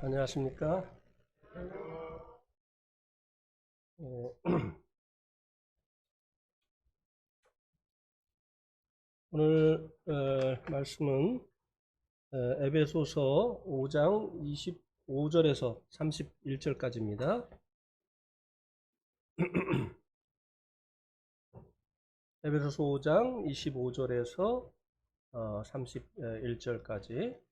안녕하십니까? 오늘 말씀은 에베소서 5장 25절에서 31절까지입니다. 에베소서 5장 25절에서 31절까지.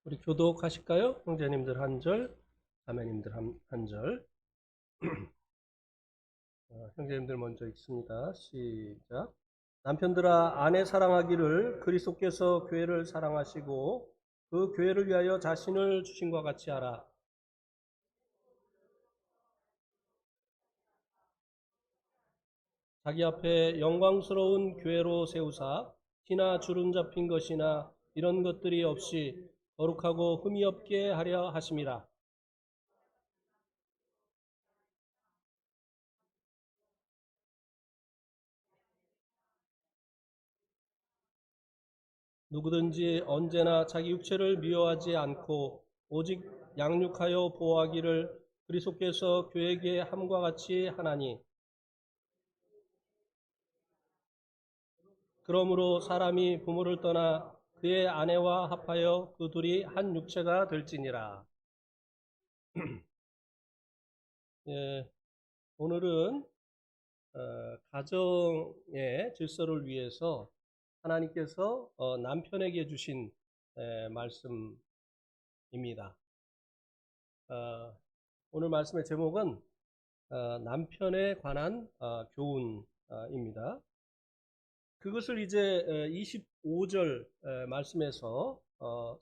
우리 교독하실까요? 형제님들 한 절, 자매님들 한 절. 형제님들 먼저 읽습니다. 시작. 남편들아, 아내 사랑하기를 그리스도께서 교회를 사랑하시고 그 교회를 위하여 자신을 주신 것 같이 하라. 자기 앞에 영광스러운 교회로 세우사 티나 주름 잡힌 것이나 이런 것들이 없이 거룩하고 흠이 없게 하려 하심이라. 누구든지 언제나 자기 육체를 미워하지 않고 오직 양육하여 보호하기를 그리스도께서 교회에게 함과 같이 하나니. 그러므로 사람이 부모를 떠나 그의 아내와 합하여 그 둘이 한 육체가 될지니라. 예, 오늘은 가정의 질서를 위해서 하나님께서 남편에게 주신 말씀입니다. 오늘 말씀의 제목은 남편에 관한 교훈입니다. 그것을 이제 25절 말씀에서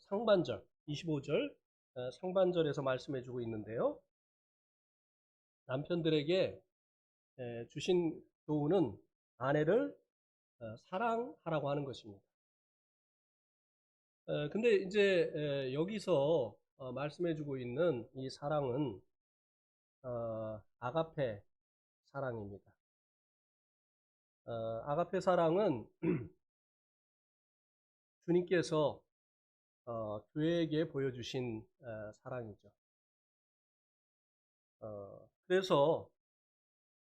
상반절, 25절 상반절에서 말씀해 주고 있는데요. 남편들에게 주신 교훈은 아내를 사랑하라고 하는 것입니다. 근데 이제 여기서 말씀해 주고 있는 이 사랑은 아가페 사랑입니다. 아가페 사랑은 주님께서 교회에게 보여주신 사랑이죠. 그래서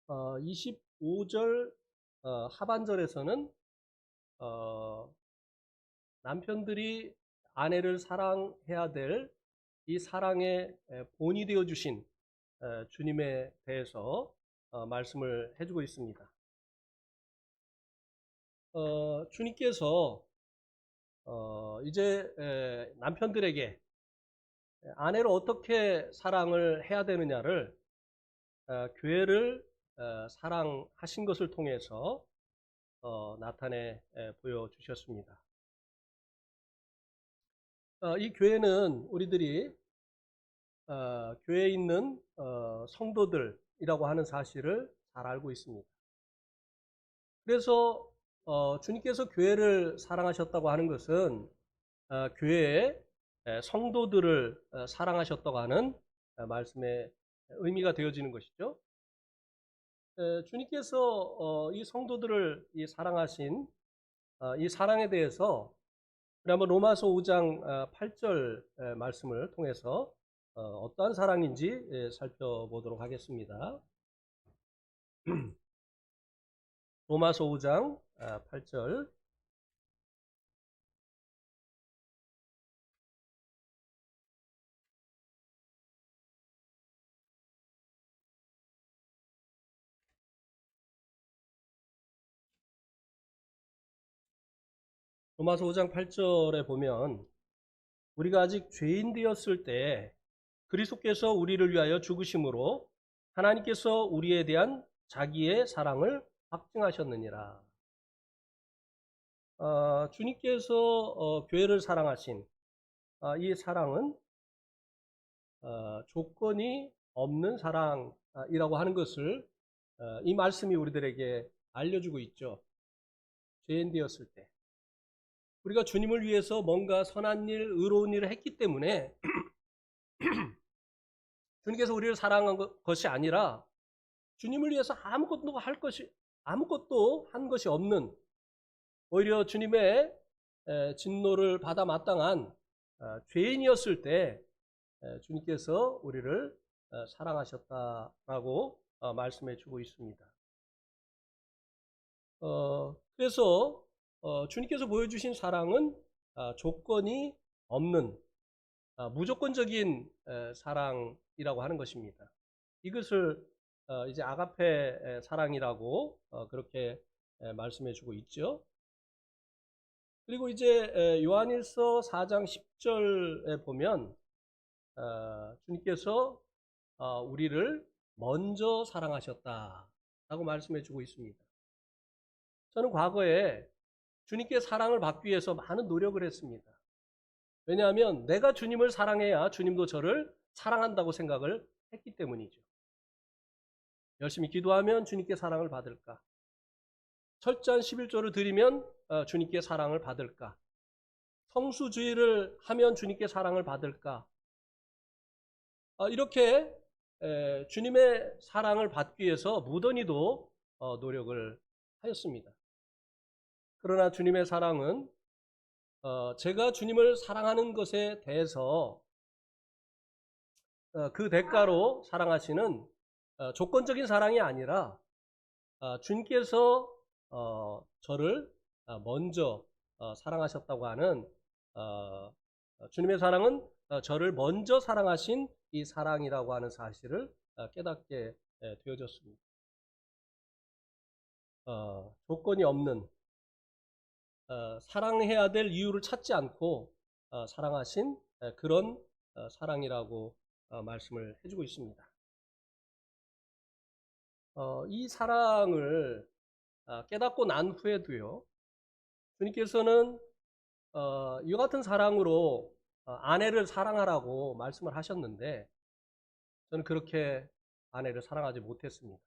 25절 하반절에서는 남편들이 아내를 사랑해야 될 이 사랑의 본이 되어 주신 주님에 대해서 말씀을 해주고 있습니다. 주님께서 이제 남편들에게 아내를 어떻게 사랑을 해야 되느냐를 교회를 사랑하신 것을 통해서 나타내 보여주셨습니다. 이 교회는 우리들이 교회에 있는 성도들이라고 하는 사실을 잘 알고 있습니다. 그래서 주님께서 교회를 사랑하셨다고 하는 것은 교회의 성도들을 사랑하셨다고 하는 말씀의 의미가 되어지는 것이죠. 주님께서 이 성도들을 사랑하신 이 사랑에 대해서 우리 한번 로마서 5장 8절 말씀을 통해서 어떠한 사랑인지 살펴보도록 하겠습니다. 로마서 5장 8절. 로마서 5장 8절에 보면 우리가 아직 죄인 되었을 때 그리스도께서 우리를 위하여 죽으심으로 하나님께서 우리에 대한 자기의 사랑을 확증하셨느니라. 주님께서 교회를 사랑하신 이 사랑은 조건이 없는 사랑이라고 하는 것을 이 말씀이 우리들에게 알려주고 있죠. 죄인 되었을 때 우리가 주님을 위해서 뭔가 선한 일, 의로운 일을 했기 때문에 주님께서 우리를 사랑한 것이 아니라 주님을 위해서 아무것도 할 것이 아무것도 한 것이 없는, 오히려 주님의 진노를 받아 마땅한 죄인이었을 때 주님께서 우리를 사랑하셨다라고 말씀해 주고 있습니다. 그래서 주님께서 보여주신 사랑은 조건이 없는 무조건적인 사랑이라고 하는 것입니다. 이것을 이제 아가페 사랑이라고 그렇게 말씀해 주고 있죠. 그리고 이제 요한일서 4장 10절에 보면 주님께서 우리를 먼저 사랑하셨다라고 말씀해 주고 있습니다. 저는 과거에 주님께 사랑을 받기 위해서 많은 노력을 했습니다. 왜냐하면 내가 주님을 사랑해야 주님도 저를 사랑한다고 생각을 했기 때문이죠. 열심히 기도하면 주님께 사랑을 받을까? 철저한 11조를 드리면 주님께 사랑을 받을까? 성수주의를 하면 주님께 사랑을 받을까? 이렇게 주님의 사랑을 받기 위해서 무던히도 노력을 하였습니다. 그러나 주님의 사랑은 제가 주님을 사랑하는 것에 대해서 그 대가로 사랑하시는 조건적인 사랑이 아니라 주님께서 저를 먼저 사랑하셨다고 하는 주님의 사랑은 저를 먼저 사랑하신 이 사랑이라고 하는 사실을 깨닫게 되어졌습니다. 조건이 없는 사랑해야 될 이유를 찾지 않고 사랑하신 그런 사랑이라고 말씀을 해주고 있습니다. 이 사랑을 깨닫고 난 후에도요, 주님께서는 이와 같은 사랑으로 아내를 사랑하라고 말씀을 하셨는데 저는 그렇게 아내를 사랑하지 못했습니다.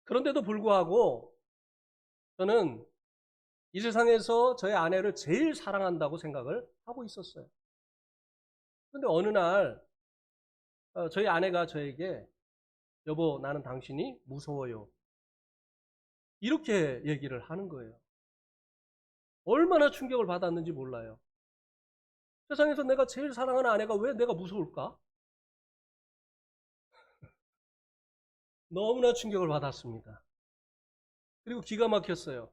그런데도 불구하고 저는 이 세상에서 저의 아내를 제일 사랑한다고 생각을 하고 있었어요. 그런데 어느 날 저희 아내가 저에게 여보, 나는 당신이 무서워요. 이렇게 얘기를 하는 거예요. 얼마나 충격을 받았는지 몰라요. 세상에서 내가 제일 사랑하는 아내가 왜 내가 무서울까? 너무나 충격을 받았습니다. 그리고 기가 막혔어요.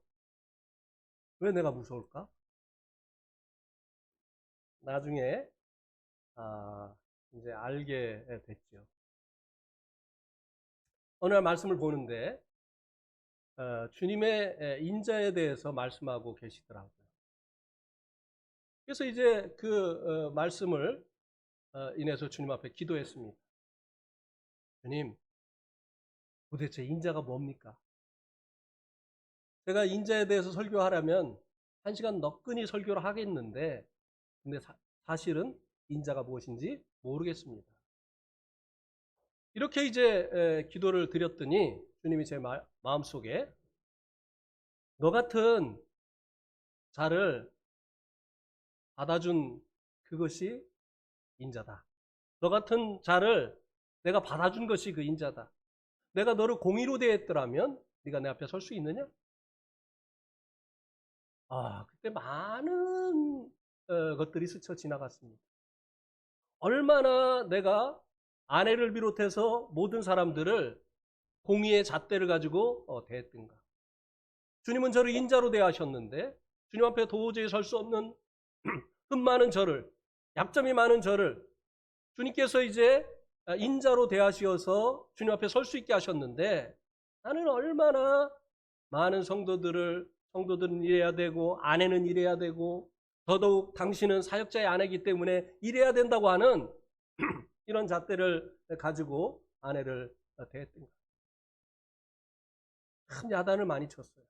왜 내가 무서울까? 나중에 이제 알게 됐죠. 어느 날 말씀을 보는데 주님의 인자에 대해서 말씀하고 계시더라고요. 그래서 이제 그 말씀을 인해서 주님 앞에 기도했습니다. 주님, 도대체 인자가 뭡니까? 제가 인자에 대해서 설교하려면 1시간 너끈히 설교를 하겠는데 근데 사실은 인자가 무엇인지 모르겠습니다. 이렇게 이제 기도를 드렸더니 주님이 제 마음속에 너 같은 자를 받아준 그것이 인자다. 너 같은 자를 내가 받아준 것이 그 인자다. 내가 너를 공의로 대했더라면 네가 내 앞에 설 수 있느냐? 그때 많은 것들이 스쳐 지나갔습니다. 얼마나 내가 아내를 비롯해서 모든 사람들을 공의의 잣대를 가지고 대했던가. 주님은 저를 인자로 대하셨는데 주님 앞에 도저히 설 수 없는 흠 많은 저를, 약점이 많은 저를 주님께서 이제 인자로 대하시어서 주님 앞에 설 수 있게 하셨는데 나는 얼마나 많은 성도들은 일해야 되고 아내는 일해야 되고 더더욱 당신은 사역자의 아내이기 때문에 일해야 된다고 하는 이런 잣대를 가지고 아내를 대했던 거예요. 큰 야단을 많이 쳤어요.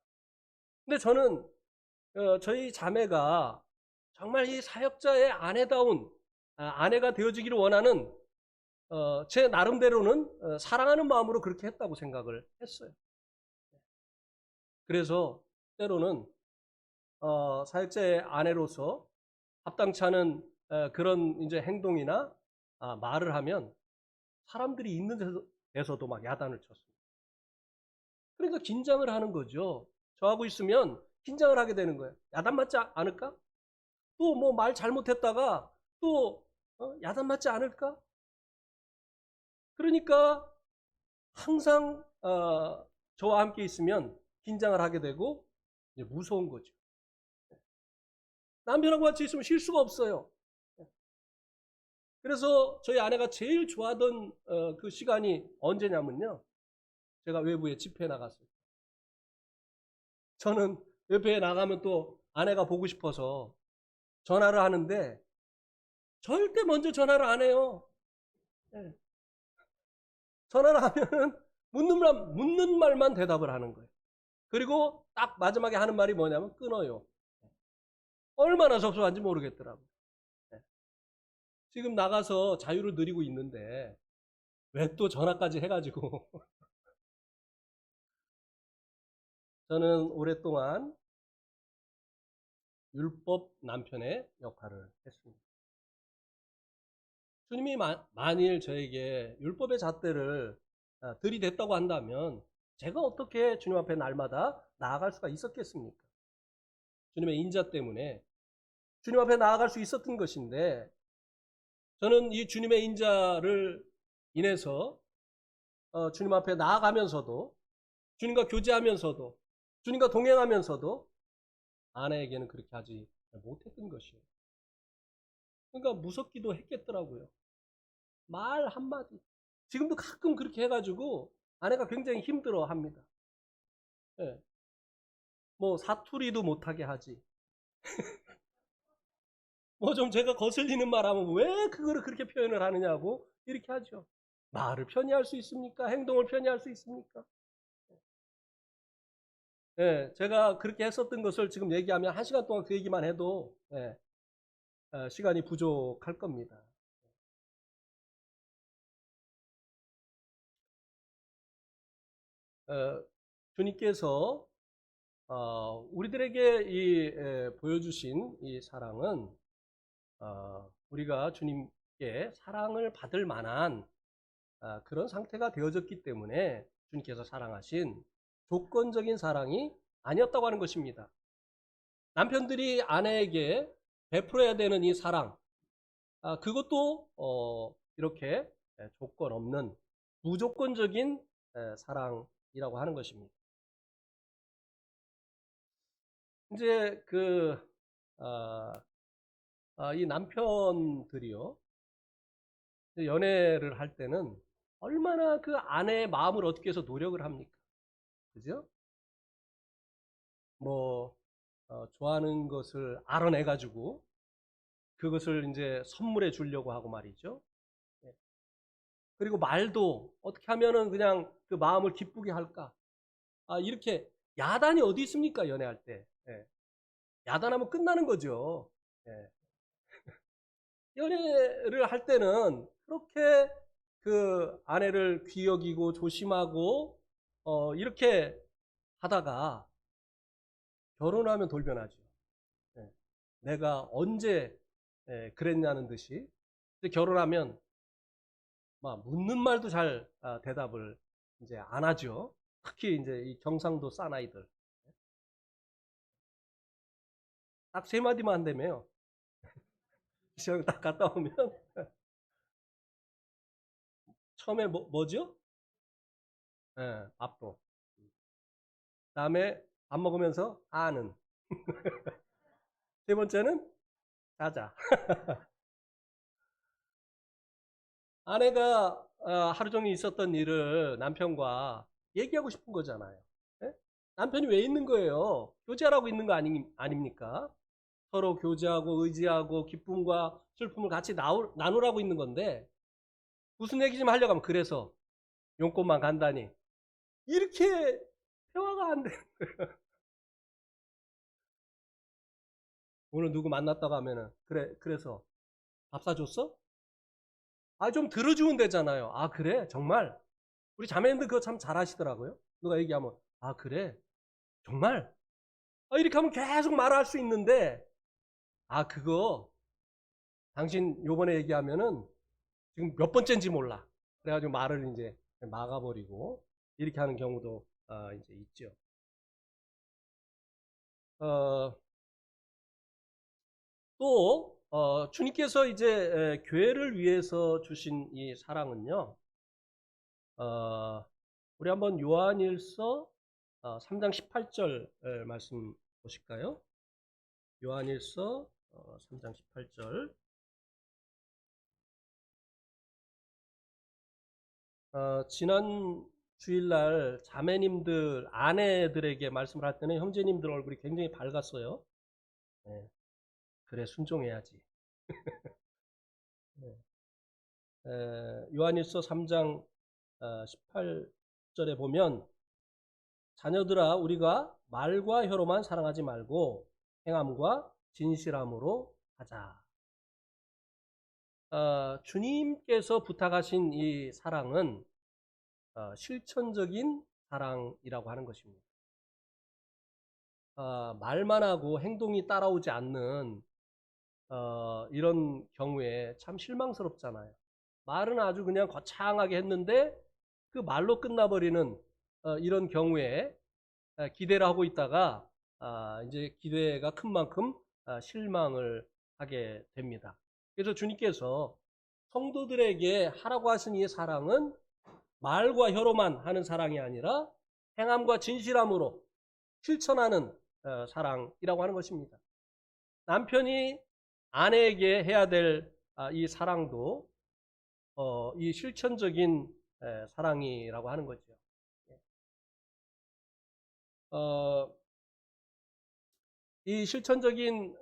근데 저는 저희 자매가 정말 이 사역자의 아내다운 아내가 되어지기를 원하는 제 나름대로는 사랑하는 마음으로 그렇게 했다고 생각을 했어요. 그래서 때로는 사역자의 아내로서 합당치 않은 그런 이제 행동이나 말을 하면 사람들이 있는 데서도 막 야단을 쳤습니다. 그러니까 긴장을 하는 거죠. 저하고 있으면 긴장을 하게 되는 거예요. 야단 맞지 않을까? 또 뭐 말 잘못했다가 또 야단 맞지 않을까? 그러니까 항상 저와 함께 있으면 긴장을 하게 되고 이제 무서운 거죠. 남편하고 같이 있으면 쉴 수가 없어요. 그래서 저희 아내가 제일 좋아하던 그 시간이 언제냐면요. 제가 외부에 집회에 나갔어요. 저는 외부에 나가면 또 아내가 보고 싶어서 전화를 하는데 절대 먼저 전화를 안 해요. 예. 전화를 하면은 묻는 말만 대답을 하는 거예요. 그리고 딱 마지막에 하는 말이 뭐냐면 끊어요. 얼마나 섭섭한지 모르겠더라고요. 예. 지금 나가서 자유를 누리고 있는데 왜 또 전화까지 해가지고 저는 오랫동안 율법 남편의 역할을 했습니다. 주님이 만일 저에게 율법의 잣대를 들이댔다고 한다면 제가 어떻게 주님 앞에 날마다 나아갈 수가 있었겠습니까? 주님의 인자 때문에 주님 앞에 나아갈 수 있었던 것인데 저는 이 주님의 인자를 인해서 주님 앞에 나아가면서도 주님과 교제하면서도 주님과 동행하면서도 아내에게는 그렇게 하지 못했던 것이에요. 그러니까 무섭기도 했겠더라고요. 말 한마디. 지금도 가끔 그렇게 해가지고 아내가 굉장히 힘들어 합니다. 예. 뭐 사투리도 못하게 하지. 뭐 좀 제가 거슬리는 말 하면 왜 그거를 그렇게 표현을 하느냐고 이렇게 하죠. 말을 편히 할 수 있습니까? 행동을 편히 할 수 있습니까? 예, 제가 그렇게 했었던 것을 지금 얘기하면 1시간 동안 그 얘기만 해도 예, 시간이 부족할 겁니다. 어, 주님께서 우리들에게 보여주신 이 사랑은 우리가 주님께 사랑을 받을 만한 그런 상태가 되어졌기 때문에 주님께서 사랑하신 조건적인 사랑이 아니었다고 하는 것입니다. 남편들이 아내에게 베풀어야 되는 이 사랑, 그것도 이렇게 조건 없는 무조건적인 사랑이라고 하는 것입니다. 이제 이 남편들이요, 연애를 할 때는 얼마나 그 아내의 마음을 얻기 위해서 노력을 합니까? 그죠? 뭐, 좋아하는 것을 알아내가지고 그것을 이제 선물해 주려고 하고 말이죠. 예. 그리고 말도 어떻게 하면은 그냥 그 마음을 기쁘게 할까? 이렇게 야단이 어디 있습니까? 연애할 때. 예. 야단하면 끝나는 거죠. 예. 연애를 할 때는 그렇게 그 아내를 귀 여기고 조심하고 이렇게 하다가 결혼하면 돌변하죠. 예. 내가 언제 그랬냐는 듯이 결혼하면 막 묻는 말도 잘 대답을 이제 안 하죠. 특히 이제 이 경상도 사나이들 딱 세 마디만 한다며요. 시험 딱 갔다 오면 처음에 뭐죠? 예, 밥도. 다음에 밥 먹으면서 아는. 세 번째는 자자. 아내가 하루 종일 있었던 일을 남편과 얘기하고 싶은 거잖아요. 예? 남편이 왜 있는 거예요? 교제하라고 있는 거 아닙니까? 서로 교제하고 의지하고 기쁨과 슬픔을 같이 나누라고 있는 건데 무슨 얘기 좀 하려고 하면 그래서 용돈만 간다니 이렇게 대화가 안 돼. 오늘 누구 만났다고 하면은 그래서 밥 사줬어? 좀 들어주면 되잖아요. 그래 정말 우리 자매님들 그거 참 잘하시더라고요. 누가 얘기하면 그래 정말 이렇게 하면 계속 말할 수 있는데 그거 당신 요번에 얘기하면은 지금 몇 번째인지 몰라. 그래가지고 말을 이제 막아버리고 이렇게 하는 경우도 이제 있죠. 어, 또 주님께서 이제 교회를 위해서 주신 이 사랑은요. 우리 한번 요한일서 3장 18절 말씀 보실까요? 요한일서 3장 18절. 지난 주일날 자매님들, 아내들에게 말씀을 할 때는 형제님들 얼굴이 굉장히 밝았어요. 네, 그래, 순종해야지. 네. 요한일서 3장 18절에 보면, 자녀들아, 우리가 말과 혀로만 사랑하지 말고 행함과 진실함으로 하자. 주님께서 부탁하신 이 사랑은 실천적인 사랑이라고 하는 것입니다. 말만 하고 행동이 따라오지 않는 이런 경우에 참 실망스럽잖아요. 말은 아주 그냥 거창하게 했는데 그 말로 끝나버리는 이런 경우에 기대를 하고 있다가 이제 기대가 큰 만큼 실망을 하게 됩니다. 그래서 주님께서 성도들에게 하라고 하신 이 사랑은 말과 혀로만 하는 사랑이 아니라 행함과 진실함으로 실천하는 사랑이라고 하는 것입니다. 남편이 아내에게 해야 될 이 사랑도 이 실천적인 사랑이라고 하는 거죠. 이 실천적인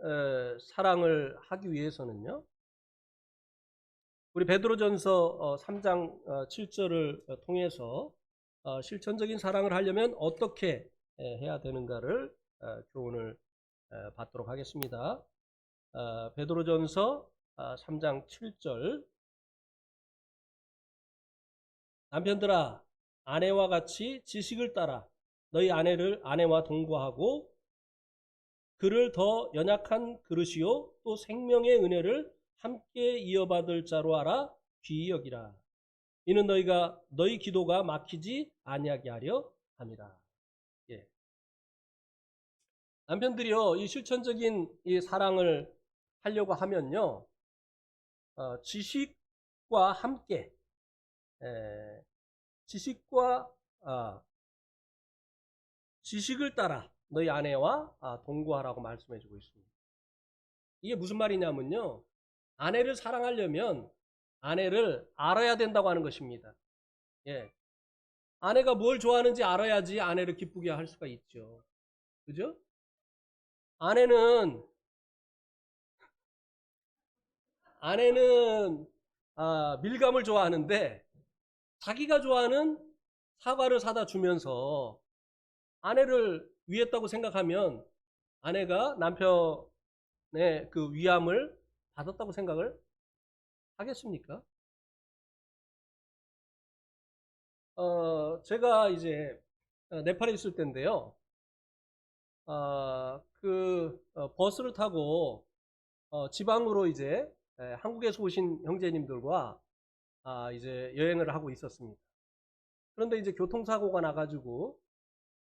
사랑을 하기 위해서는요, 우리 베드로전서 3장 7절을 통해서 실천적인 사랑을 하려면 어떻게 해야 되는가를 교훈을 받도록 하겠습니다. 베드로전서 3장 7절. 남편들아, 아내와 같이 지식을 따라 너희 아내와 동거하고 그를 더 연약한 그릇이요 또 생명의 은혜를 함께 이어받을 자로 알아 귀히 여기라. 이는 너희 기도가 막히지 아니하게 하려 함이라. 예. 남편들이요, 이 실천적인 이 사랑을 하려고 하면요, 지식과 함께 지식을 따라 너희 아내와 동거하라고 말씀해주고 있습니다. 이게 무슨 말이냐면요, 아내를 사랑하려면 아내를 알아야 된다고 하는 것입니다. 예. 아내가 뭘 좋아하는지 알아야지 아내를 기쁘게 할 수가 있죠. 그죠? 아내는 밀감을 좋아하는데 자기가 좋아하는 사과를 사다 주면서 아내를 위했다고 생각하면 아내가 남편의 그 위함을 받았다고 생각을 하겠습니까? 제가 이제 네팔에 있을 때인데요. 버스를 타고 지방으로 이제 한국에서 오신 형제님들과 이제 여행을 하고 있었습니다. 그런데 이제 교통사고가 나가지고,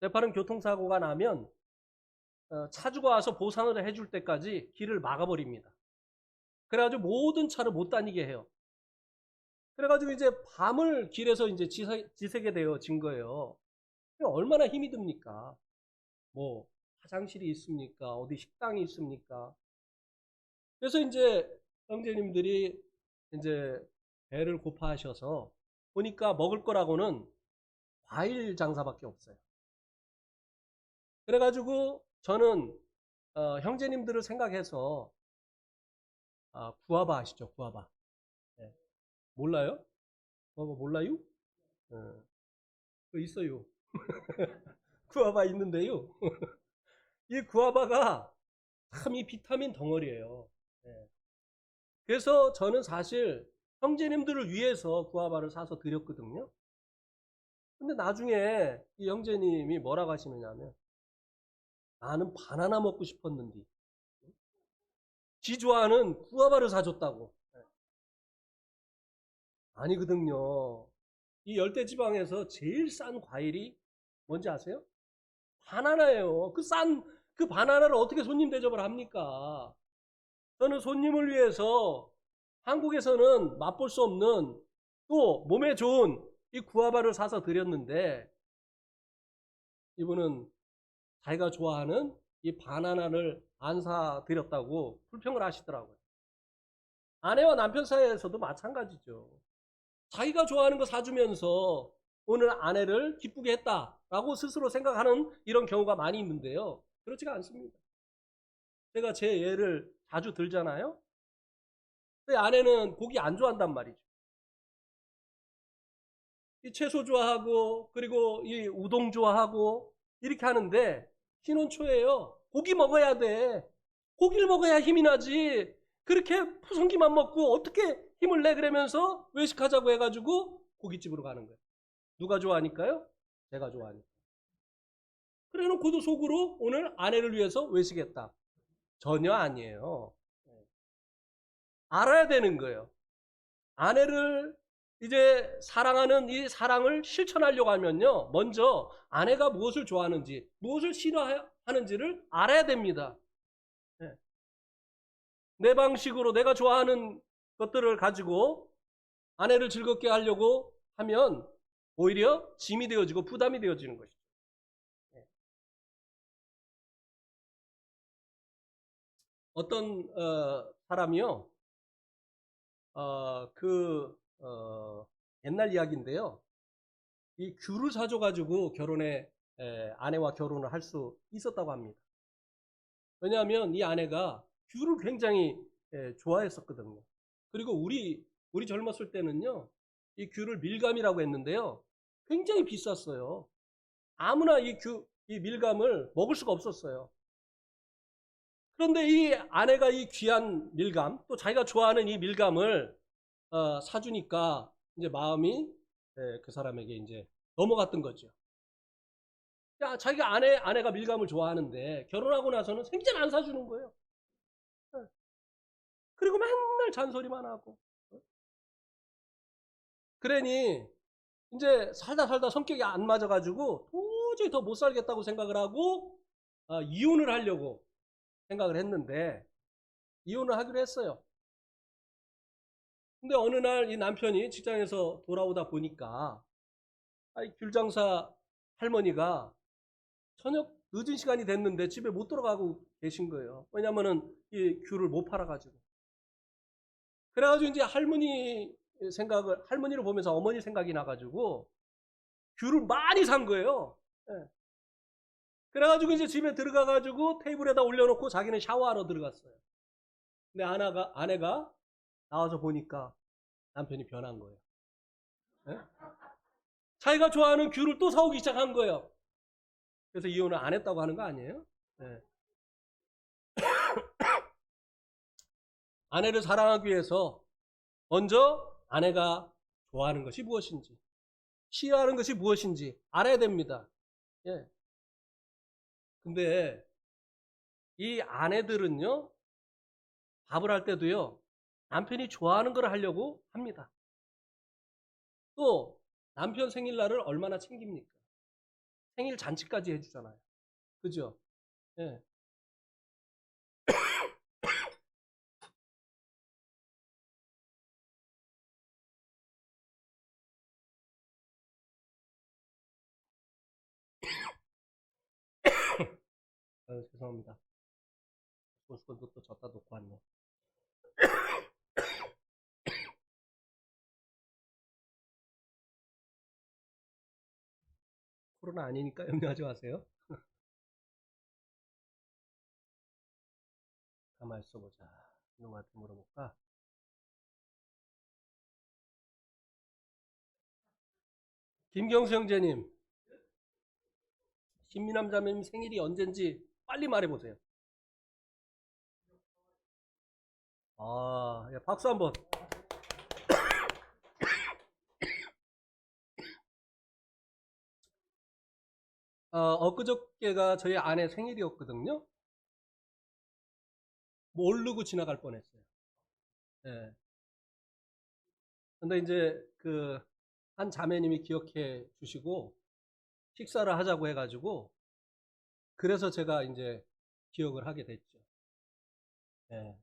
네팔은 교통사고가 나면 차주가 와서 보상을 해줄 때까지 길을 막아버립니다. 그래가지고 모든 차를 못 다니게 해요. 그래가지고 이제 밤을 길에서 이제 지새게 되어진 거예요. 얼마나 힘이 듭니까? 뭐 화장실이 있습니까? 어디 식당이 있습니까? 그래서 이제 형제님들이 이제 배를 고파하셔서 보니까 먹을 거라고는 과일 장사밖에 없어요. 그래가지고 저는 형제님들을 생각해서 구아바 아시죠? 구아바. 네. 몰라요? 구아바 몰라요? 있어요. 구아바 있는데요. 이 구아바가 참 이 비타민 덩어리예요. 네. 그래서 저는 사실 형제님들을 위해서 구아바를 사서 드렸거든요. 근데 나중에 이 형제님이 뭐라고 하시느냐면, 나는 바나나 먹고 싶었는데 지 좋아하는 구아바를 사줬다고. 아니거든요. 이 열대지방에서 제일 싼 과일이 뭔지 아세요? 바나나예요. 그 바나나를 어떻게 손님 대접을 합니까? 저는 손님을 위해서 한국에서는 맛볼 수 없는 또 몸에 좋은 이 구아바를 사서 드렸는데 이분은 자기가 좋아하는 이 바나나를 안 사드렸다고 불평을 하시더라고요. 아내와 남편 사이에서도 마찬가지죠. 자기가 좋아하는 거 사주면서 오늘 아내를 기쁘게 했다라고 스스로 생각하는 이런 경우가 많이 있는데요. 그렇지가 않습니다. 제가 제 예를 자주 들잖아요. 근데 아내는 고기 안 좋아한단 말이죠. 이 채소 좋아하고 그리고 이 우동 좋아하고 이렇게 하는데 신혼 초에요. 고기 먹어야 돼. 고기를 먹어야 힘이 나지. 그렇게 푸성기만 먹고 어떻게 힘을 내 그러면서 외식하자고 해가지고 고깃집으로 가는 거예요. 누가 좋아하니까요? 제가 좋아하니까. 그래 놓고도 속으로 오늘 아내를 위해서 외식했다. 전혀 아니에요. 알아야 되는 거예요. 아내를 이제 사랑하는 이 사랑을 실천하려고 하면요. 먼저 아내가 무엇을 좋아하는지, 무엇을 싫어하는지를 알아야 됩니다. 네. 내 방식으로 내가 좋아하는 것들을 가지고 아내를 즐겁게 하려고 하면 오히려 짐이 되어지고 부담이 되어지는 것이죠. 네. 어떤 사람이요. 옛날 이야기인데요. 이 귤을 사줘가지고 아내와 결혼을 할 수 있었다고 합니다. 왜냐하면 이 아내가 귤을 굉장히 좋아했었거든요. 그리고 우리 젊었을 때는요, 이 귤을 밀감이라고 했는데요, 굉장히 비쌌어요. 아무나 이 밀감을 먹을 수가 없었어요. 그런데 이 아내가 이 귀한 밀감, 또 자기가 좋아하는 이 밀감을 사주니까 이제 마음이 그 사람에게 이제 넘어갔던 거죠. 야, 자기가 아내가 밀감을 좋아하는데 결혼하고 나서는 생전 안 사주는 거예요. 그리고 맨날 잔소리만 하고. 그러니 이제 살다 살다 성격이 안 맞아가지고 도저히 더 못 살겠다고 생각을 하고 이혼을 하려고 생각을 했는데 이혼을 하기로 했어요. 근데 어느 날 이 남편이 직장에서 돌아오다 보니까 귤장사 할머니가 저녁 늦은 시간이 됐는데 집에 못 들어가고 계신 거예요. 왜냐면은 이 귤을 못 팔아가지고. 그래가지고 이제 할머니를 보면서 어머니 생각이 나가지고 귤을 많이 산 거예요. 예. 그래가지고 이제 집에 들어가가지고 테이블에다 올려놓고 자기는 샤워하러 들어갔어요. 근데 아내가 나와서 보니까 남편이 변한 거예요. 예? 자기가 좋아하는 귤을 또 사오기 시작한 거예요. 그래서 이혼을 안 했다고 하는 거 아니에요? 예. 아내를 사랑하기 위해서 먼저 아내가 좋아하는 것이 무엇인지, 싫어하는 것이 무엇인지 알아야 됩니다. 예. 근데 이 아내들은요, 밥을 할 때도요, 남편이 좋아하는 걸 하려고 합니다. 또 남편 생일날을 얼마나 챙깁니까? 생일 잔치까지 해주잖아요. 그죠? 예. 죄송합니다. 소스건도 또 졌다 놓고 왔네. 코로나 아니니까 염려하지 마세요. 가만 있어보자. 누구한테 물어볼까? 김경수 형제님, 신미남 자매님 생일이 언젠지 빨리 말해보세요. 야, 박수 한번. 엊그저께가 저희 아내 생일이었거든요. 모르고 지나갈 뻔했어요. 예. 근데 이제 한 자매님이 기억해 주시고 식사를 하자고 해가지고 그래서 제가 이제 기억을 하게 됐죠. 예.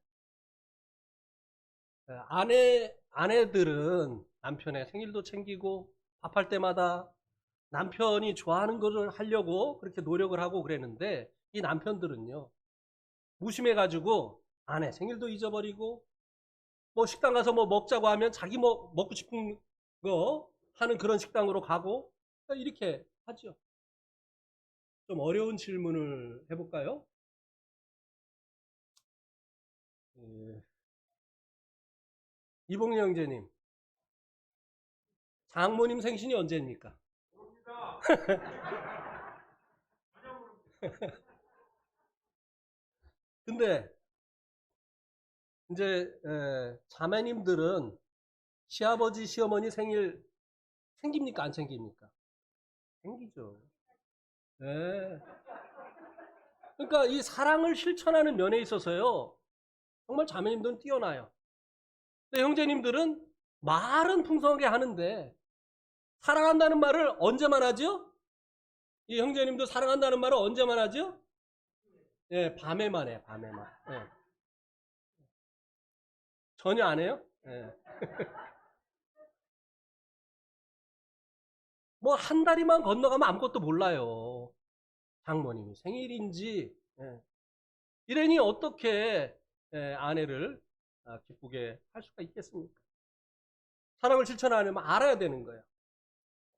아내들은 남편의 생일도 챙기고 밥할 때마다 남편이 좋아하는 것을 하려고 그렇게 노력을 하고 그랬는데 이 남편들은요 무심해가지고 아내 생일도 잊어버리고 뭐 식당 가서 뭐 먹자고 하면 자기 뭐 먹고 싶은 거 하는 그런 식당으로 가고 이렇게 하죠. 좀 어려운 질문을 해볼까요? 예. 이봉영 형제님, 장모님 생신이 언제입니까? 근데 이제 자매님들은 시아버지, 시어머니 생일 챙깁니까? 안 챙깁니까? 챙기죠. 예. 그러니까 이 사랑을 실천하는 면에 있어서요, 정말 자매님들은 뛰어나요. 근데 형제님들은 말은 풍성하게 하는데 사랑한다는 말을 언제만 하죠? 이 형제님도 사랑한다는 말을 언제만 하죠? 예, 밤에만 해, 밤에만. 예. 전혀 안 해요? 예. 뭐 한 다리만 건너가면 아무것도 몰라요. 장모님이 생일인지. 예. 이러니 어떻게 아내를 기쁘게 할 수가 있겠습니까? 사랑을 실천하려면 알아야 되는 거예요.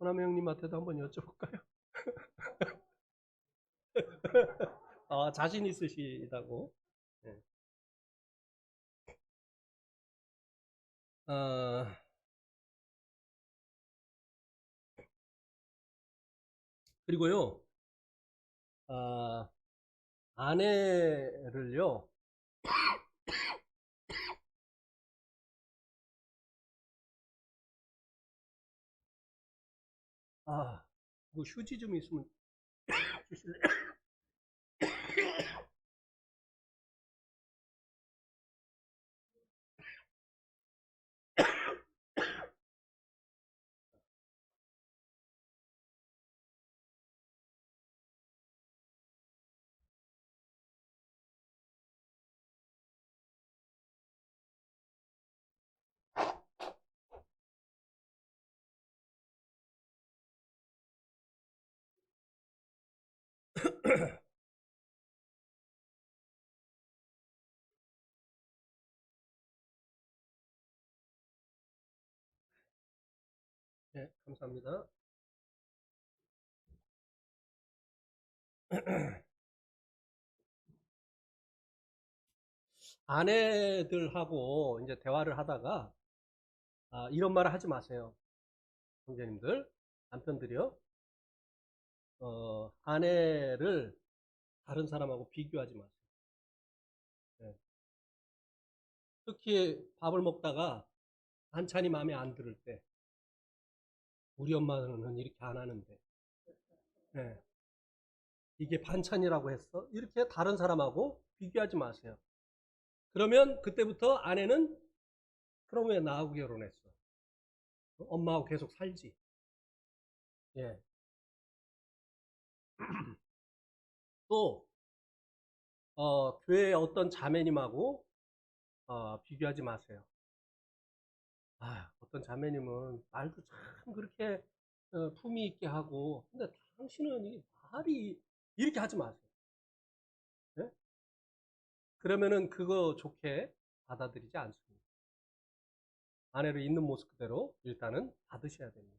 호남이 형님한테도 한번 여쭤볼까요? 자신 있으시다고. 네. 어, 그리고요, 아, 아내를요, 뭐 휴지 좀 있으면 주실래요? 네, 감사합니다. 아내들하고 이제 대화를 하다가 이런 말을 하지 마세요. 형제님들, 남편들이요. 아내를 다른 사람하고 비교하지 마세요. 네. 특히 밥을 먹다가 반찬이 마음에 안 들을 때, 우리 엄마는 이렇게 안 하는데, 네. 이게 반찬이라고 했어? 이렇게 다른 사람하고 비교하지 마세요. 그러면 그때부터 아내는 그럼 왜 나하고 결혼했어? 엄마하고 계속 살지. 예. 또 교회의 어떤 자매님하고 비교하지 마세요. 어떤 자매님은 말도 참 그렇게 품위 있게 하고, 근데 당신은 이 말이 이렇게 하지 마세요. 예? 그러면은 그거 좋게 받아들이지 않습니다. 아내를 있는 모습 그대로 일단은 받으셔야 됩니다.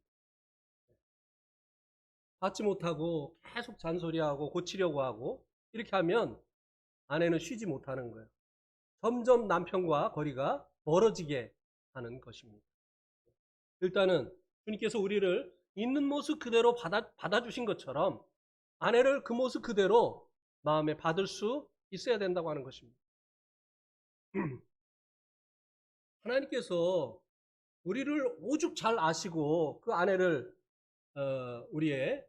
받지 못하고 계속 잔소리하고 고치려고 하고 이렇게 하면 아내는 쉬지 못하는 거예요. 점점 남편과 거리가 멀어지게 하는 것입니다. 일단은 주님께서 우리를 있는 모습 그대로 받아주신 것처럼 아내를 그 모습 그대로 마음에 받을 수 있어야 된다고 하는 것입니다. 하나님께서 우리를 오죽 잘 아시고 그 아내를 우리의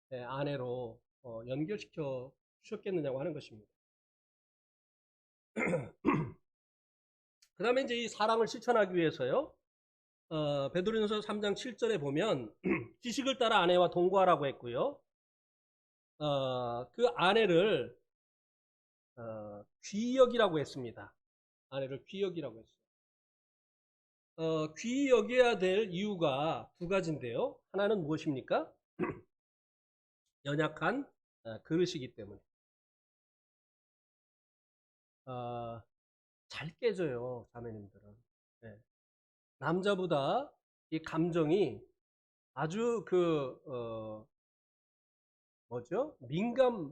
아내로 연결시켜 주셨겠느냐고 하는 것입니다. 그 다음에 이제 이 사랑을 실천하기 위해서요. 베드로전서 3장 7절에 보면 지식을 따라 아내와 동거하라고 했고요. 그 아내를 귀여기라고 했습니다. 아내를 귀여기라고 했어요. 귀여겨야 될 이유가 두 가지인데요. 하나는 무엇입니까? 연약한 그릇이기 때문에. 잘 깨져요, 자매님들은. 네. 남자보다 이 감정이 아주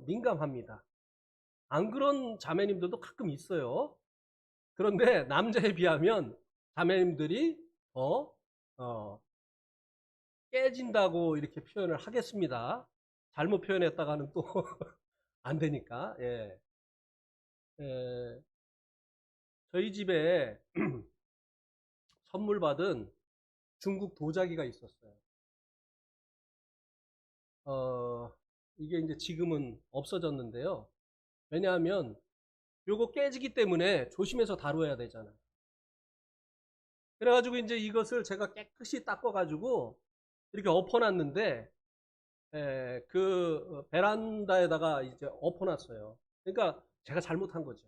민감합니다. 안 그런 자매님들도 가끔 있어요. 그런데 남자에 비하면 자매님들이 더 깨진다고 이렇게 표현을 하겠습니다. 잘못 표현했다가는 또 안 되니까. 예. 저희 집에 선물 받은 중국 도자기가 있었어요. 이게 이제 지금은 없어졌는데요. 왜냐하면 요거 깨지기 때문에 조심해서 다뤄야 되잖아요. 그래가지고 이제 이것을 제가 깨끗이 닦아가지고 이렇게 엎어놨는데, 그 베란다에다가 이제 엎어놨어요. 그러니까 제가 잘못한 거죠.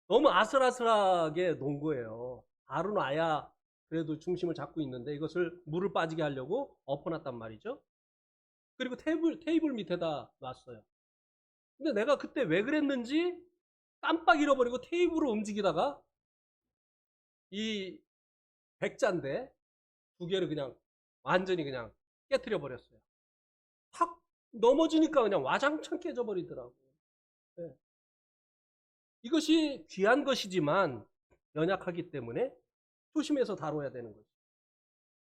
너무 아슬아슬하게 놓은 거예요. 바로 놔야 그래도 중심을 잡고 있는데 이것을 물을 빠지게 하려고 엎어놨단 말이죠. 그리고 테이블 밑에다 놨어요. 근데 내가 그때 왜 그랬는지 깜빡 잃어버리고 테이블을 움직이다가 이 백자인데 두 개를 그냥 완전히 그냥 깨트려 버렸어요. 확 넘어지니까 그냥 와장창 깨져 버리더라고요. 네. 이것이 귀한 것이지만 연약하기 때문에 조심해서 다뤄야 되는 거죠.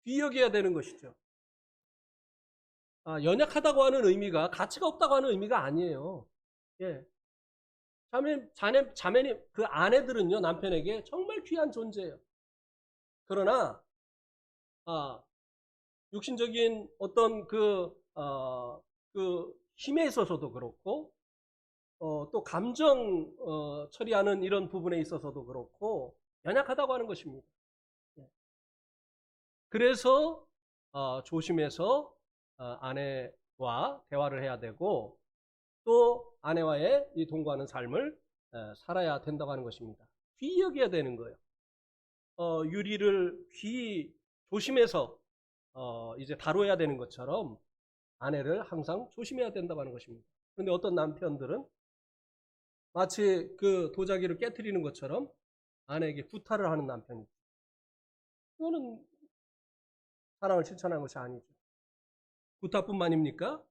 귀여겨야 되는 것이죠. 연약하다고 하는 의미가 가치가 없다고 하는 의미가 아니에요. 예. 자매님, 그 아내들은요, 남편에게 정말 귀한 존재예요. 그러나, 육신적인 어떤 그 힘에 있어서도 그렇고, 또 감정, 처리하는 이런 부분에 있어서도 그렇고, 연약하다고 하는 것입니다. 예. 그래서, 조심해서, 아내와 대화를 해야 되고, 또 아내와의 이 동거하는 삶을 살아야 된다고 하는 것입니다. 귀히 여겨야 되는 거예요. 유리를 귀히 조심해서 이제 다뤄야 되는 것처럼 아내를 항상 조심해야 된다고 하는 것입니다. 그런데 어떤 남편들은 마치 그 도자기를 깨트리는 것처럼 아내에게 구타를 하는 남편이 있죠. 이거는 사랑을 실천하는 것이 아니죠. 구타뿐만입니까?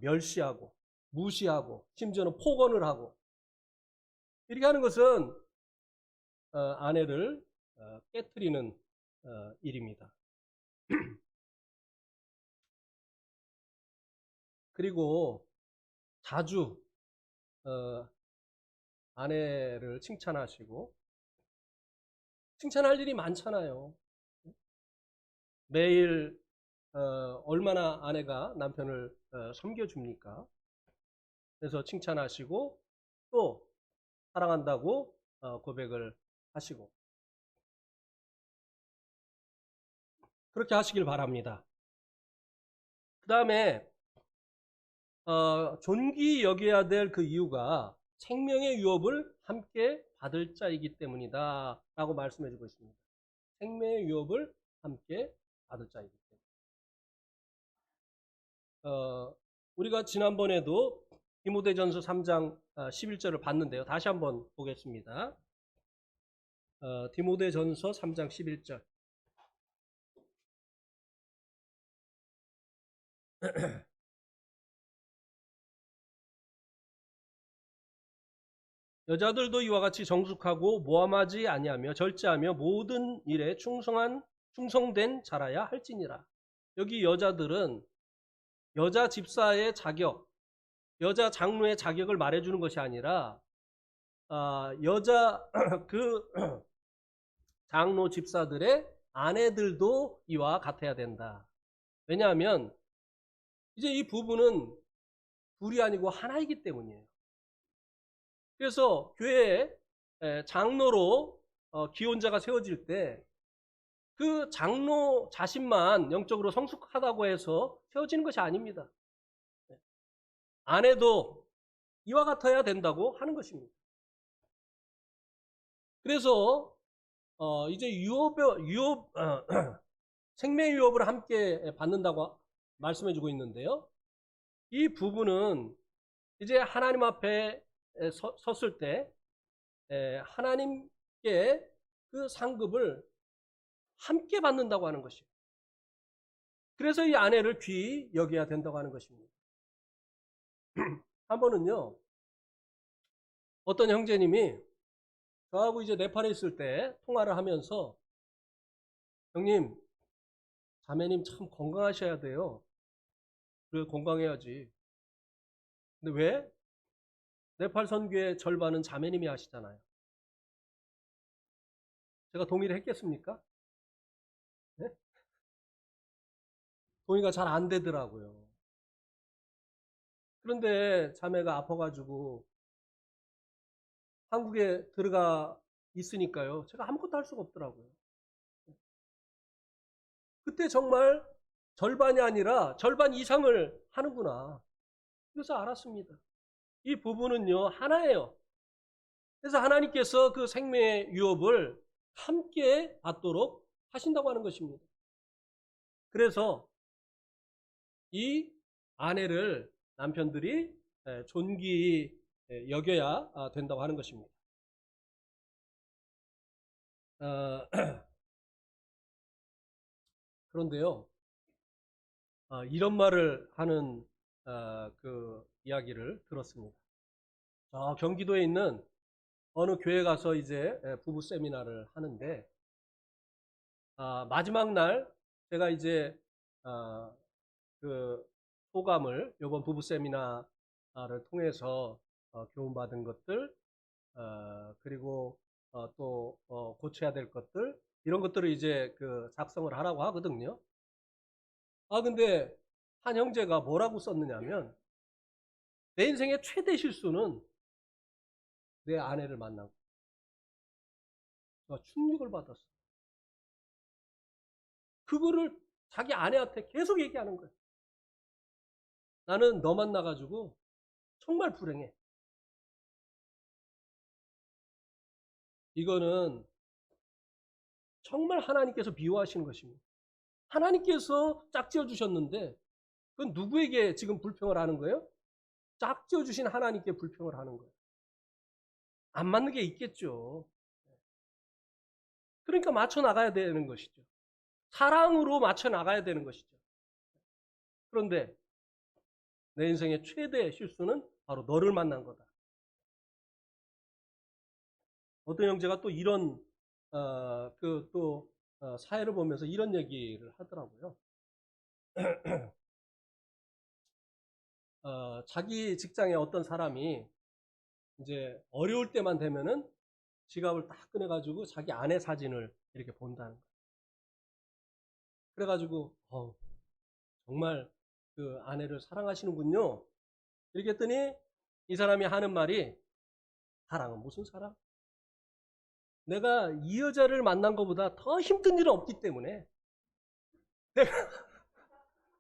멸시하고 무시하고 심지어는 폭언을 하고 이렇게 하는 것은 아내를 깨트리는 일입니다. 그리고 자주 아내를 칭찬하시고 칭찬할 일이 많잖아요. 매일 얼마나 아내가 남편을 섬겨줍니까? 그래서 칭찬하시고 또 사랑한다고 고백을 하시고 그렇게 하시길 바랍니다. 그 다음에 존귀 여겨야 될 그 이유가 생명의 유업을 함께 받을 자이기 때문이다 라고 말씀해 주고 있습니다. 생명의 유업을 함께 받을 자이기 때문에 우리가 지난번에도 디모데전서 3장 11절을 봤는데요. 다시 한번 보겠습니다. 디모데전서 3장 11절 여자들도 이와 같이 정숙하고 모함하지 아니하며 절제하며 모든 일에 충성된 자라야 할지니라. 여기 여자들은 여자 집사의 자격, 여자 장로의 자격을 말해주는 것이 아니라 여자 그 장로 집사들의 아내들도 이와 같아야 된다. 왜냐하면 이제 이 부부는 둘이 아니고 하나이기 때문이에요. 그래서 교회에 장로로 기혼자가 세워질 때 그 장로 자신만 영적으로 성숙하다고 해서 세워지는 것이 아닙니다. 아내도 이와 같아야 된다고 하는 것입니다. 그래서 이제 생명 유업을 함께 받는다고 말씀해주고 있는데요. 이 부분은 이제 하나님 앞에 섰을 때 하나님께 그 상급을 함께 받는다고 하는 것이에요. 그래서 이 아내를 귀히 여겨야 된다고 하는 것입니다. 한 번은요, 어떤 형제님이 저하고 이제 네팔에 있을 때 통화를 하면서, 형님, 자매님 참 건강하셔야 돼요. 그래, 건강해야지. 근데 왜? 네팔 선교의 절반은 자매님이 하시잖아요. 제가 동의를 했겠습니까? 네? 동의가 잘 안 되더라고요. 그런데 자매가 아파가지고 한국에 들어가 있으니까요. 제가 아무것도 할 수가 없더라고요. 그때 정말 절반이 아니라 절반 이상을 하는구나. 그래서 알았습니다. 이 부분은요, 하나예요. 그래서 하나님께서 그 생명의 유업을 함께 받도록 하신다고 하는 것입니다. 그래서 이 아내를 남편들이 존귀히 여겨야 된다고 하는 것입니다. 그런데요, 이런 말을 하는 그 이야기를 들었습니다. 경기도에 있는 어느 교회 가서 이제 부부 세미나를 하는데, 마지막 날 제가 이제 그 소감을 이번 부부 세미나를 통해서 교훈받은 것들, 그리고 또 고쳐야 될 것들, 이런 것들을 이제 그 작성을 하라고 하거든요. 근데 한 형제가 뭐라고 썼느냐면, 내 인생의 최대 실수는 내 아내를 만나고, 제가 충격을 받았어. 그거를 자기 아내한테 계속 얘기하는 거예요. 나는 너 만나가지고 정말 불행해. 이거는 정말 하나님께서 미워하시는 것입니다. 하나님께서 짝지어 주셨는데 그건 누구에게 지금 불평을 하는 거예요? 짝지어 주신 하나님께 불평을 하는 거예요. 안 맞는 게 있겠죠. 그러니까 맞춰 나가야 되는 것이죠. 사랑으로 맞춰 나가야 되는 것이죠. 그런데 내 인생의 최대 실수는 바로 너를 만난 거다. 어떤 형제가 또 이런 사회를 보면서 이런 얘기를 하더라고요. 자기 직장에 어떤 사람이 이제 어려울 때만 되면은 지갑을 딱 꺼내가지고 자기 아내 사진을 이렇게 본다는 거예요. 그래가지고 정말 그 아내를 사랑하시는군요. 이렇게 했더니 이 사람이 하는 말이, 사랑은 무슨 사랑? 내가 이 여자를 만난 것보다 더 힘든 일은 없기 때문에 내가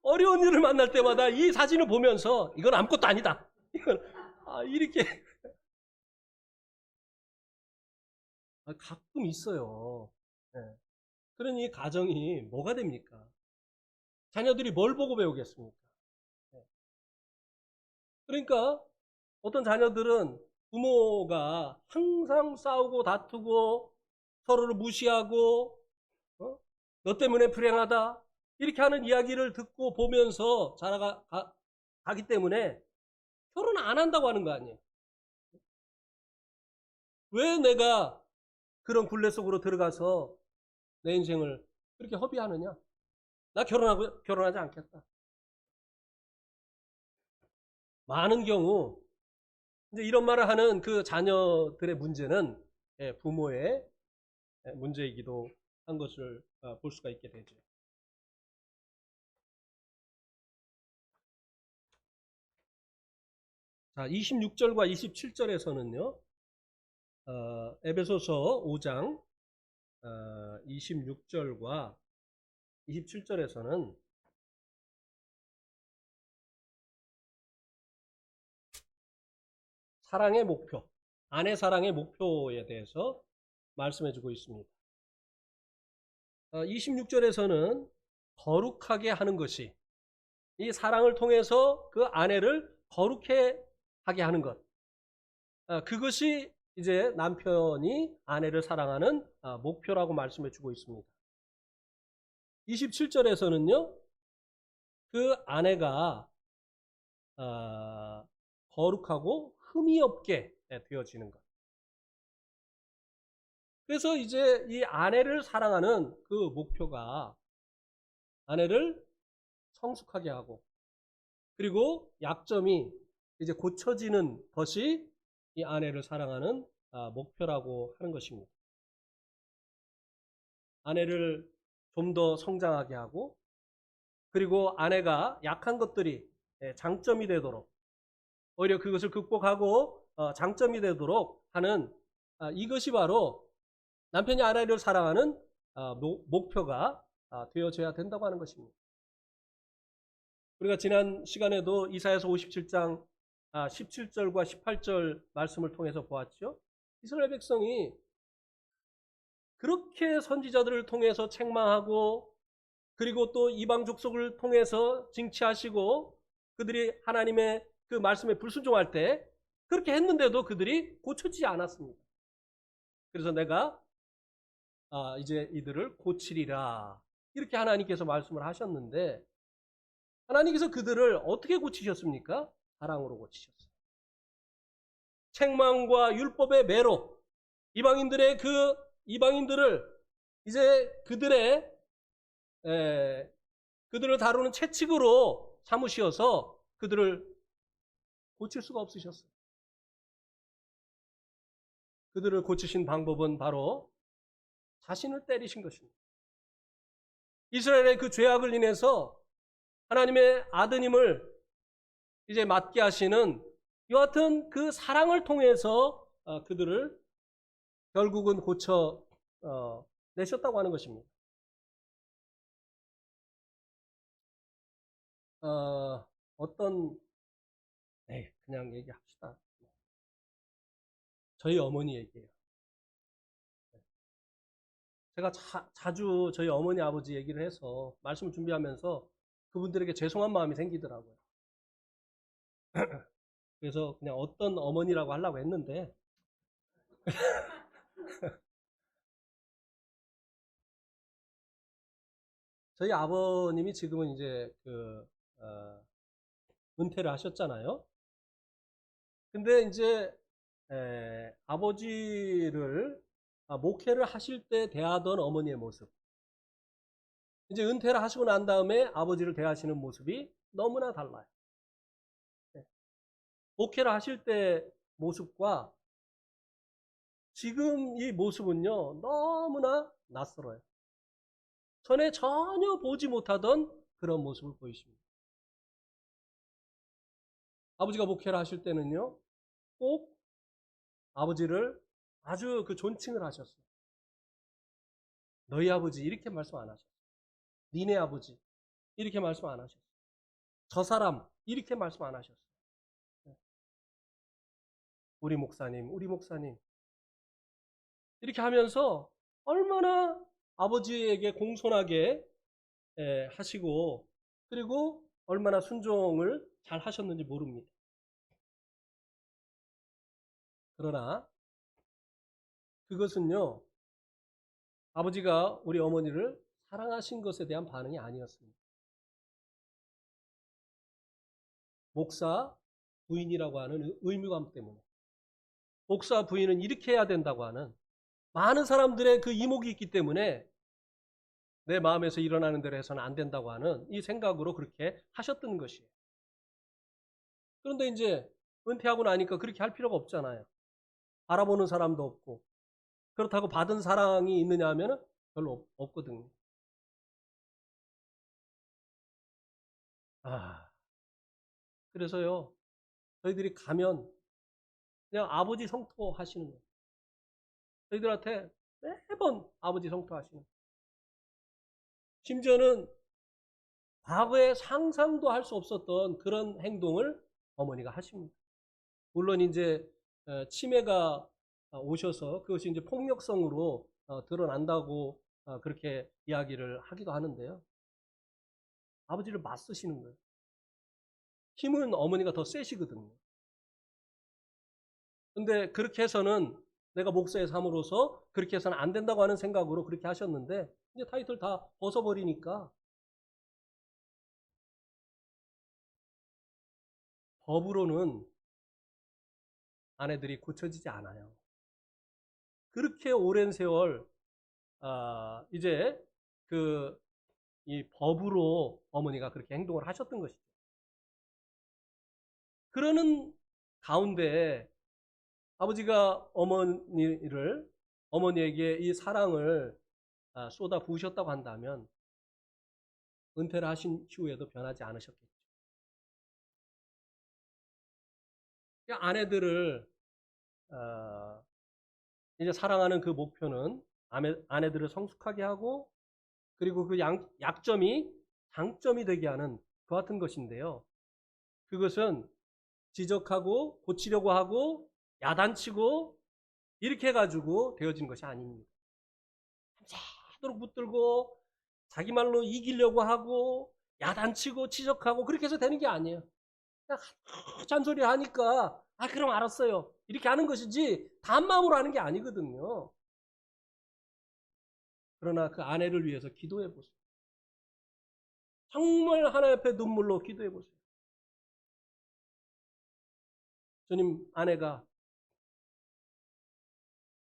어려운 일을 만날 때마다 이 사진을 보면서 이건 아무것도 아니다. 이건 이렇게 가끔 있어요. 네. 그러니 가정이 뭐가 됩니까? 자녀들이 뭘 보고 배우겠습니까? 네. 그러니까 어떤 자녀들은 부모가 항상 싸우고 다투고 서로를 무시하고 너 때문에 불행하다 이렇게 하는 이야기를 듣고 보면서 자라가기 때문에 결혼 안 한다고 하는 거 아니에요. 왜 내가 그런 굴레 속으로 들어가서 내 인생을 그렇게 허비하느냐? 나 결혼하지 않겠다. 많은 경우 이제 이런 말을 하는 그 자녀들의 문제는 부모의 문제이기도 한 것을 볼 수가 있게 되죠. 자, 26절과 27절에서는요, 에베소서 5장 26절과 27절에서는 사랑의 목표, 아내 사랑의 목표에 대해서 말씀해주고 있습니다. 26절에서는 거룩하게 하는 것이, 이 사랑을 통해서 그 아내를 거룩해 하게 하는 것, 그것이 이제 남편이 아내를 사랑하는 목표라고 말씀해 주고 있습니다. 27절에서는요, 그 아내가 거룩하고 흠이 없게 되어지는 것. 그래서 이제 이 아내를 사랑하는 그 목표가 아내를 성숙하게 하고, 그리고 약점이 이제 고쳐지는 것이 이 아내를 사랑하는 목표라고 하는 것입니다. 아내를 좀 더 성장하게 하고, 그리고 아내가 약한 것들이 장점이 되도록, 오히려 그것을 극복하고 장점이 되도록 하는, 이것이 바로 남편이 아내를 사랑하는 목표가 되어져야 된다고 하는 것입니다. 우리가 지난 시간에도 이사야서 57장 17절과 18절 말씀을 통해서 보았죠. 이스라엘 백성이 그렇게 선지자들을 통해서 책망하고, 그리고 또 이방 족속을 통해서 징치하시고, 그들이 하나님의 그 말씀에 불순종할 때 그렇게 했는데도 그들이 고쳐지지 않았습니다. 그래서 내가 이제 이들을 고치리라, 이렇게 하나님께서 말씀을 하셨는데, 하나님께서 그들을 어떻게 고치셨습니까? 사랑으로 고치셨어요. 책망과 율법의 매로, 이방인들을 이제 그들을 다루는 채찍으로 삼으시어서 그들을 고칠 수가 없으셨어요. 그들을 고치신 방법은 바로 자신을 때리신 것입니다. 이스라엘의 그 죄악을 인해서 하나님의 아드님을 이제 맞게 하시는 여하튼 그 사랑을 통해서 그들을 결국은 고쳐 내셨다고 하는 것입니다. 그냥 얘기합시다. 저희 어머니 얘기예요. 제가 자주 저희 어머니 아버지 얘기를 해서 말씀을 준비하면서 그분들에게 죄송한 마음이 생기더라고요. 그래서 그냥 어떤 어머니라고 하려고 했는데 저희 아버님이 지금은 이제 은퇴를 하셨잖아요. 근데 이제 아버지를 목회를 하실 때 대하던 어머니의 모습, 이제 은퇴를 하시고 난 다음에 아버지를 대하시는 모습이 너무나 달라요. 목회를 하실 때 모습과 지금 이 모습은요, 너무나 낯설어요. 전에 전혀 보지 못하던 그런 모습을 보이십니다. 아버지가 목회를 하실 때는요, 꼭 아버지를 아주 존칭을 하셨어요. 너희 아버지 이렇게 말씀 안 하셨어요. 니네 아버지 이렇게 말씀 안 하셨어요. 저 사람 이렇게 말씀 안 하셨어요. 우리 목사님 이렇게 하면서 얼마나 아버지에게 공손하게 하시고, 그리고 얼마나 순종을 잘 하셨는지 모릅니다. 그러나 그것은요, 아버지가 우리 어머니를 사랑하신 것에 대한 반응이 아니었습니다. 목사 부인이라고 하는 의무감 때문에, 목사 부인은 이렇게 해야 된다고 하는 많은 사람들의 그 이목이 있기 때문에 내 마음에서 일어나는 대로 해서는 안 된다고 하는 이 생각으로 그렇게 하셨던 것이에요. 그런데 이제 은퇴하고 나니까 그렇게 할 필요가 없잖아요. 알아보는 사람도 없고, 그렇다고 받은 사랑이 있느냐 하면 별로 없거든요. 그래서요, 저희들이 가면 그냥 아버지 성토 하시는 거예요. 저희들한테 매번 아버지 성토 하시는 거예요. 심지어는 과거에 상상도 할 수 없었던 그런 행동을 어머니가 하십니다. 물론 이제 치매가 오셔서 그것이 이제 폭력성으로 드러난다고 그렇게 이야기를 하기도 하는데요. 아버지를 맞서시는 거예요. 힘은 어머니가 더 세시거든요. 근데 그렇게 해서는 내가 목사의 삶으로서 그렇게 해서는 안 된다고 하는 생각으로 그렇게 하셨는데 이제 타이틀 다 벗어버리니까 법으로는 아내들이 고쳐지지 않아요. 그렇게 오랜 세월 이제 이 법으로 어머니가 그렇게 행동을 하셨던 것이죠. 그러는 가운데 아버지가 어머니에게 이 사랑을 쏟아 부으셨다고 한다면 은퇴를 하신 이후에도 변하지 않으셨겠죠. 아내들을 이제 사랑하는 그 목표는 아내들을 성숙하게 하고 그리고 그 약점이 장점이 되게 하는 그 같은 것인데요. 그것은 지적하고 고치려고 하고 야단치고 이렇게 해가지고 되어진 것이 아닙니다. 밤새도록 붙들고 자기 말로 이기려고 하고 야단치고 지적하고 그렇게 해서 되는 게 아니에요. 그냥 잔소리 하니까 그럼 알았어요. 이렇게 하는 것이지 단마음으로 하는 게 아니거든요. 그러나 그 아내를 위해서 기도해 보세요. 정말 하나님 앞에 눈물로 기도해 보세요. 주님, 아내가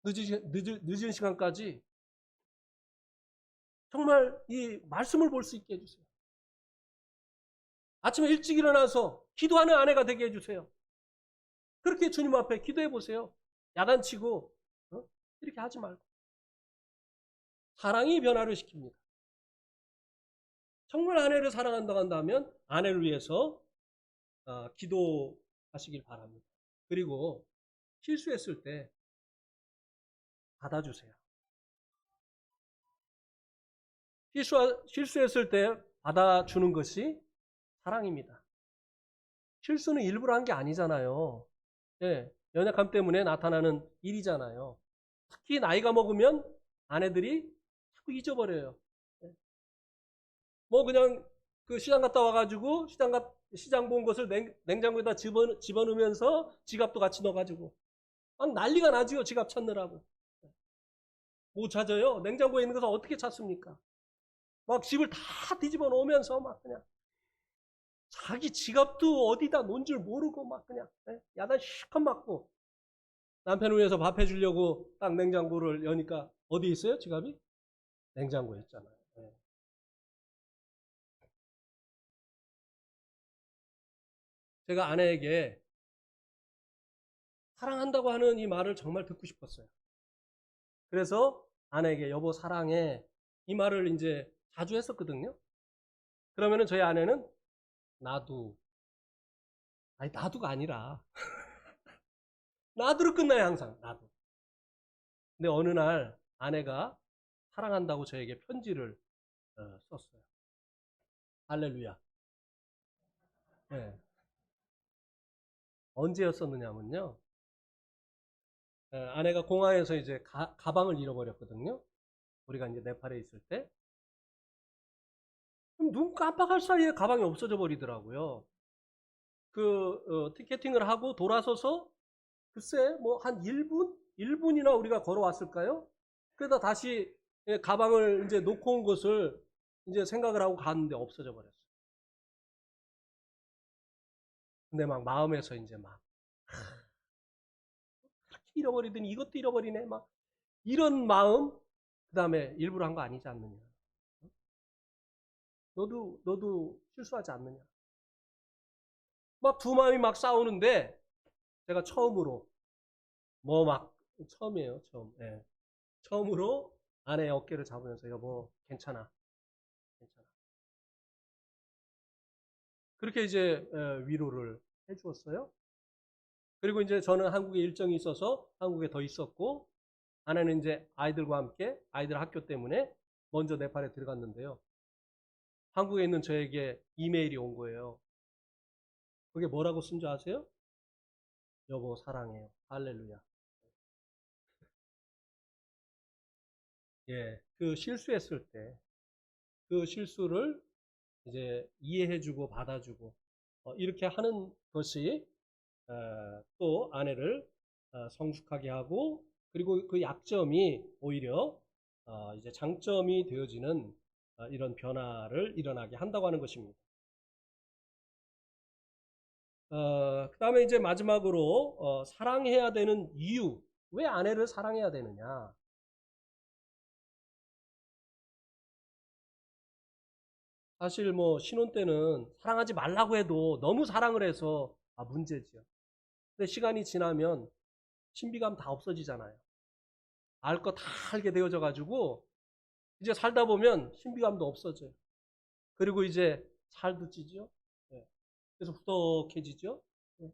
늦은 시간까지 정말 이 말씀을 볼 수 있게 해주세요. 아침에 일찍 일어나서 기도하는 아내가 되게 해주세요. 그렇게 주님 앞에 기도해 보세요. 야단치고 이렇게 하지 말고. 사랑이 변화를 시킵니다. 정말 아내를 사랑한다고 한다면 아내를 위해서 기도하시길 바랍니다. 그리고 실수했을 때 받아주세요. 실수했을 때 받아주는 것이 사랑입니다. 실수는 일부러 한 게 아니잖아요. 예, 연약함 때문에 나타나는 일이잖아요. 특히 나이가 먹으면 아내들이 자꾸 잊어버려요. 예. 뭐 그냥 그 시장 갔다 와가지고 시장 본 것을 냉장고에다 집어넣으면서 지갑도 같이 넣어가지고 막 난리가 나지요. 지갑 찾느라고. 못 찾아요. 냉장고에 있는 것을 어떻게 찾습니까? 막 집을 다 뒤집어 놓으면서 막 그냥 자기 지갑도 어디다 놓은 줄 모르고 막 그냥 야단 실컷 맞고 남편을 위해서 밥 해주려고 딱 냉장고를 여니까 어디 있어요? 지갑이? 냉장고에 있잖아요. 네. 제가 아내에게 사랑한다고 하는 이 말을 정말 듣고 싶었어요. 그래서 아내에게 여보 사랑해 이 말을 이제 자주 했었거든요. 그러면은 저희 아내는 나도 아니 나도가 아니라 나도로 끝나요 항상 나도. 근데 어느 날 아내가 사랑한다고 저에게 편지를 썼어요. 할렐루야. 네. 언제였었느냐면요. 아내가 공항에서 이제 가방을 잃어버렸거든요. 우리가 이제 네팔에 있을 때. 눈 깜빡할 사이에 가방이 없어져 버리더라고요. 티켓팅을 하고 돌아서서 글쎄 뭐 한 1분? 1분이나 우리가 걸어왔을까요? 그러다 다시 가방을 이제 놓고 온 것을 이제 생각을 하고 갔는데 없어져 버렸어요. 근데 막 마음에서 이제 막 그렇게 잃어버리더니 이것도 잃어버리네 막 이런 마음 그 다음에 일부러 한 거 아니지 않느냐. 너도 실수하지 않느냐. 막 두 마음이 막 싸우는데 제가 처음으로 처음이에요 처음. 예. 처음으로 아내의 어깨를 잡으면서 여보 괜찮아 괜찮아 그렇게 이제 위로를 해주었어요. 그리고 이제 저는 한국에 일정이 있어서 한국에 더 있었고 아내는 이제 아이들과 함께 아이들 학교 때문에 먼저 네팔에 들어갔는데요. 한국에 있는 저에게 이메일이 온 거예요. 그게 뭐라고 쓴 줄 아세요? 여보 사랑해요. 할렐루야. 예, 그 실수했을 때 그 실수를 이제 이해해주고 받아주고 이렇게 하는 것이 또 아내를 성숙하게 하고 그리고 그 약점이 오히려 이제 장점이 되어지는 이런 변화를 일어나게 한다고 하는 것입니다. 그 다음에 이제 마지막으로 사랑해야 되는 이유. 왜 아내를 사랑해야 되느냐? 사실 뭐 신혼 때는 사랑하지 말라고 해도 너무 사랑을 해서 문제지요. 근데 시간이 지나면 신비감 다 없어지잖아요. 알 거 다 알게 되어져 가지고 이제 살다 보면 신비감도 없어져요. 그리고 이제 살도 찌죠. 예. 그래서 후덕해지죠. 예.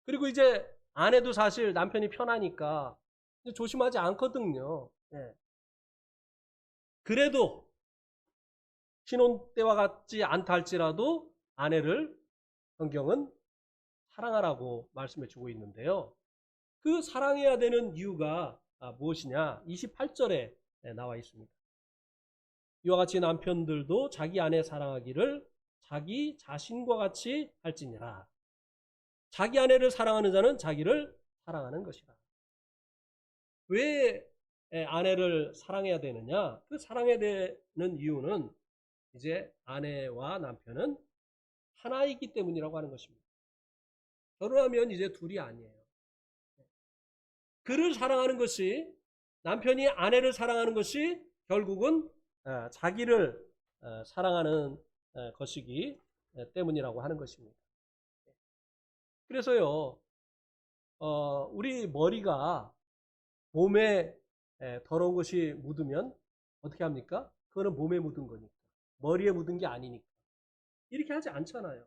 그리고 이제 아내도 사실 남편이 편하니까 조심하지 않거든요. 예. 그래도 신혼 때와 같지 않다 할지라도 아내를 성경은 사랑하라고 말씀해 주고 있는데요. 그 사랑해야 되는 이유가 무엇이냐? 28절에 나와 있습니다. 이와 같이 남편들도 자기 아내 사랑하기를 자기 자신과 같이 할지니라. 자기 아내를 사랑하는 자는 자기를 사랑하는 것이라. 왜 아내를 사랑해야 되느냐? 그 사랑해야 되는 이유는 이제 아내와 남편은 하나이기 때문이라고 하는 것입니다. 결혼하면 이제 둘이 아니에요. 그를 사랑하는 것이 남편이 아내를 사랑하는 것이 결국은 자기를 사랑하는 것이기 때문이라고 하는 것입니다. 그래서요, 우리 머리가 몸에 더러운 것이 묻으면 어떻게 합니까? 그거는 몸에 묻은 거니까. 머리에 묻은 게 아니니까. 이렇게 하지 않잖아요.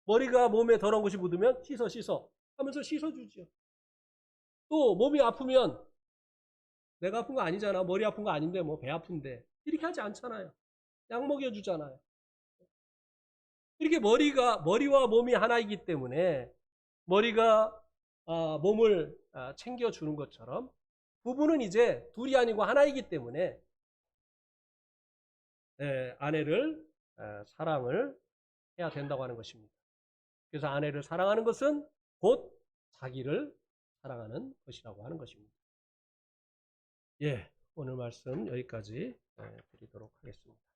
머리가 몸에 더러운 것이 묻으면 씻어 하면서 씻어주죠. 또 몸이 아프면 내가 아픈 거 아니잖아. 머리 아픈 거 아닌데 뭐 배 아픈데. 이렇게 하지 않잖아요. 약 먹여주잖아요. 이렇게 머리와 몸이 하나이기 때문에 머리가 몸을 챙겨주는 것처럼 부부는 이제 둘이 아니고 하나이기 때문에 아내를 사랑을 해야 된다고 하는 것입니다. 그래서 아내를 사랑하는 것은 곧 자기를 사랑하는 것이라고 하는 것입니다. 예, 오늘 말씀 여기까지 드리도록 하겠습니다.